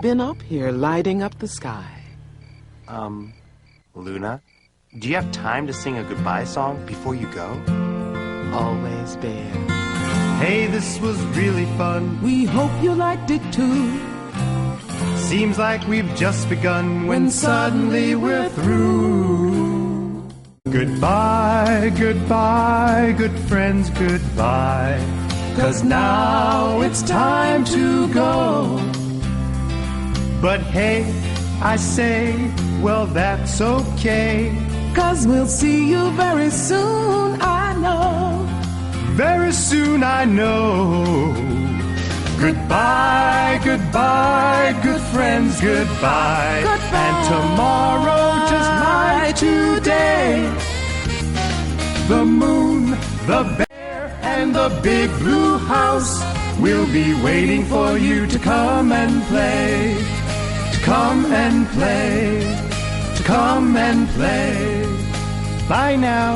Been up here lighting up the sky. Luna, do you have time to sing a goodbye song before you go? Always, Bear. Hey, this was really fun. We hope you liked it too. Seems like we've just begun when suddenly we're through. Goodbye, goodbye, good friends, goodbye. 'Cause now it's time to go. But hey, I say, well, that's okay. 'Cause we'll see you very soon, I know. Very soon, I know. Goodbye, goodbye, good friends, goodbye. Goodbye. And tomorrow, just like today, the moon, the bear, and the big blue house will be waiting for you to come and play. To come and play. To come and play. Bye now.